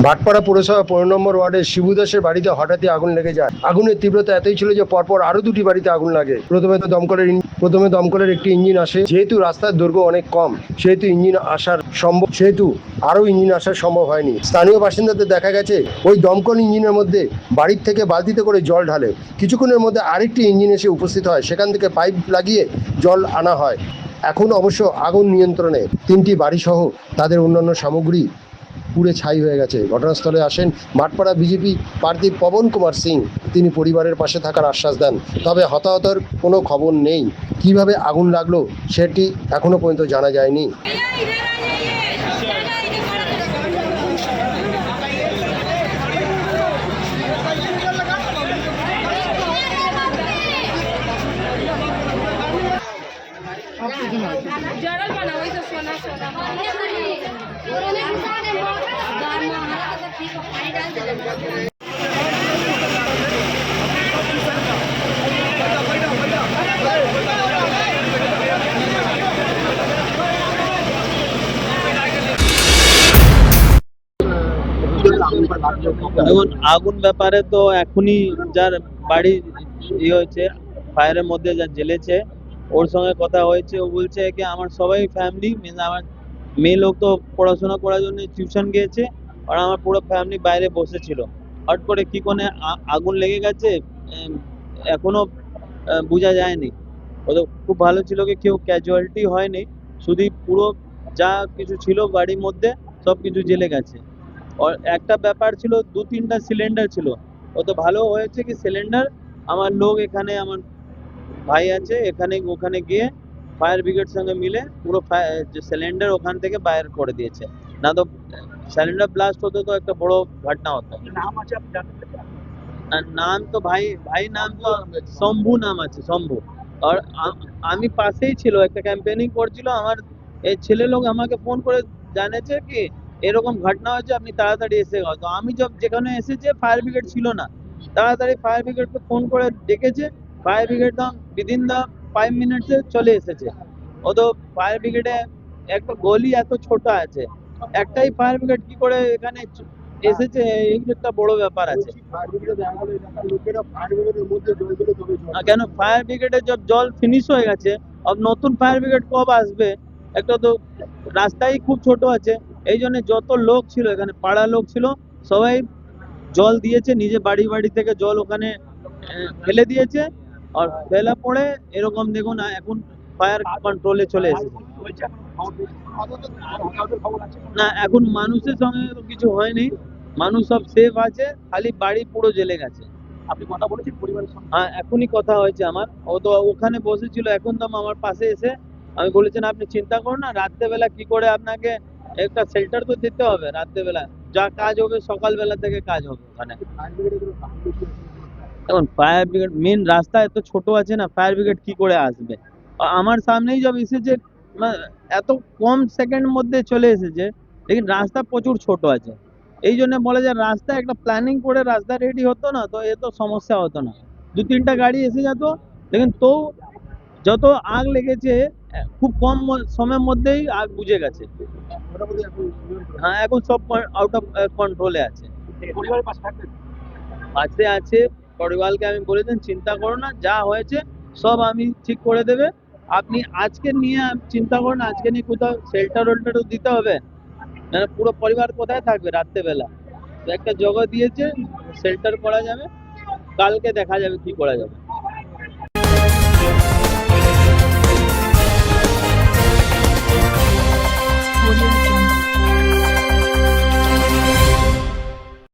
ভাটপাড়া পৌরসভা 15 নম্বর ওয়ার্ডের শিবু দাসের বাড়িতে হঠাৎই আগুন লেগে যায়। আগুনের তীব্রতা এতই ছিল যে পরপর আরো দুটি বাড়িতে আগুন লাগে। প্রথমে দমকলের একটি ইঞ্জিন আসে। যেহেতু রাস্তার দৈর্ঘ্য অনেক কম, সেহেতু ইঞ্জিন আসার সম্ভব হয়নি। স্থানীয় বাসিন্দাদের দেখা গেছে ওই দমকল ইঞ্জিনের মধ্যে বাড়ির থেকে বালতিতে করে জল ঢালে। কিছুক্ষণের মধ্যে আরেকটি ইঞ্জিন এসে উপস্থিত হয়। সেখান থেকে পাইপ লাগিয়ে জল আনা হয়। এখন অবশ্য আগুন নিয়ন্ত্রণে। 3টি বাড়িসহ তাদের অন্যান্য সামগ্রী পুড়ে ছাই হয়ে গেছে। ঘটনাস্থলে আসেন ভাটপাড়া বিজেপি প্রার্থী পবন কুমার সিং। তিনি পরিবারের পাশে থাকার আশ্বাস দেন। তবে হতাহতের কোনো খবর নেই। কিভাবে আগুন লাগলো সেটি এখনো পর্যন্ত জানা যায়নি। जड़ल बना वही तो सोना सोना এখন আগুন ব্যাপারে তো এখনই যার বাড়ি হয়েছে ফায়ারের মধ্যে যা জ্বেলেছে ওর সঙ্গে কথা হয়েছে। ও বলছে কি আমার সবাই ফ্যামিলি আমার মেয়ে লোক তো পড়াশোনা করার জন্য টিউশন গিয়েছে, আর আমার পুরো ফ্যামিলি বাইরে বসেছিল। হট করে কি করে আগুন লেগে গেছে এখনো বোঝা যায়নি। ও তো খুব ভালো ছিল কি কেউ ক্যাজুয়ালিটি হয়নি, শুধু পুরো যা কিছু ছিল বাড়ির মধ্যে সব কিছু জ্বেলে গেছে। আর একটা ব্যাপার ছিল 2-3টা সিলিন্ডার ছিল। ও তো ভালো হয়েছে কি সিলিন্ডার আমার লোক এখানে আমার ভাই আছে এখানে ওখানে গিয়ে ফায়ার ব্রিগেড সঙ্গে মিলে পুরো যে সিলিন্ডার ওখান থেকে বাইরে করে দিয়েছে। না তো সিলিন্ডার ব্লাস্ট হতো তো একটা বড় ঘটনা হতো। নাম তো ভাই নাম তো শম্ভু নাম আছে, শম্ভু। আর আমি পাশেই ছিল, একটা ক্যাম্পেনিং করছিল। আমার এই ছেলে লোক আমাকে ফোন করে জানেছে কি এরকম ঘটনা হয়েছে, আপনি তাড়াতাড়ি এসে গেল। তো আমি যেখানে এসেছে ফায়ার ব্রিগেড ছিল না, তাড়াতাড়ি ফায়ার ব্রিগেডকে ফোন করে ডেকেছে। ফায়ার ব্রিগেড তো উইদিন দা 5 মিনিটসে চলে এসেছে। ও তো ফায়ার ব্রিগেডে একটা গলি এত ছোট আছে, একটাই ফায়ার ব্রিগেড কি করে এখানে এসেছে, এই একটা বড় ব্যাপার আছে। কেন ফায়ার ব্রিগেডে জল ফিনিশ হয়ে গেছে, अब নতুন ফায়ার ব্রিগেড কব আসবে? একটা তো রাস্তাই খুব ছোট আছে। এই জন্য যত লোক ছিল এখানে পাড়া লোক ছিল সবাই জল দিয়েছে, নিজে বাড়ি বাড়ি থেকে জল ওখানে ফেলে দিয়েছে। আর ফেলা পড়ে এরকম দেখুন এখন ফায়ার কন্ট্রোলে চলে এসেছে। না এখন মানুষের সঙ্গে তো কিছু হয়নি, মানুষ সব সেফ আছে, খালি বাড়ি পুরো জ্বেলে গেছে। আপনি কথা বলেছেন পরিবারের সঙ্গে? হ্যাঁ এখনই কথা হয়েছে আমার। ও তো ওখানে বসেছিল, এখন তো আমার পাশে এসে আমি বলেছেন আপনি চিন্তা করুন না, রাত্রেবেলা কি করে আপনাকে একটা শেল্টার তো দিতে হবে। রাত্রেবেলা যা কাজ হবে সকালবেলা থেকে কাজ হবে ওখানে। এখন ফায়ার ব্রিগেড মেন রাস্তা এত ছোট আছে না, ফায়ার ব্রিগেড কি করে আসবে? আমার সামনেই যখন এসেছে এত কম সেকেন্ড মধ্যে চলে এসেছে, লেকিন রাস্তা প্রচুর ছোট আছে। এই জন্য বলে যে রাস্তা একটা প্ল্যানিং করে রাস্তা রেডি হতো না তো এত সমস্যা হতো না, 2-3টা গাড়ি এসে যেত। লেকিন তো যত আগ লেগেছে খুব কম সময়ের মধ্যেই আগ বুঝে গেছে। হ্যাঁ এখন সব আউট অফ কন্ট্রোলে আছে। পরিবারের পাশে থাকবেন? পাশে আছে, পরিবারকে আমি বলেছেন চিন্তা করো না, যা হয়েছে সব আমি ঠিক করে দেবে। আপনি আজকে নিয়ে চিন্তা করুন, আজকে নিয়ে কোথাও শেল্টার ওল্টারও দিতে হবে, মানে পুরো পরিবার কোথায় থাকবে রাত্রেবেলা? তো একটা জগৎ দিয়েছে শেল্টার করা যাবে, কালকে দেখা যাবে কি করা যাবে।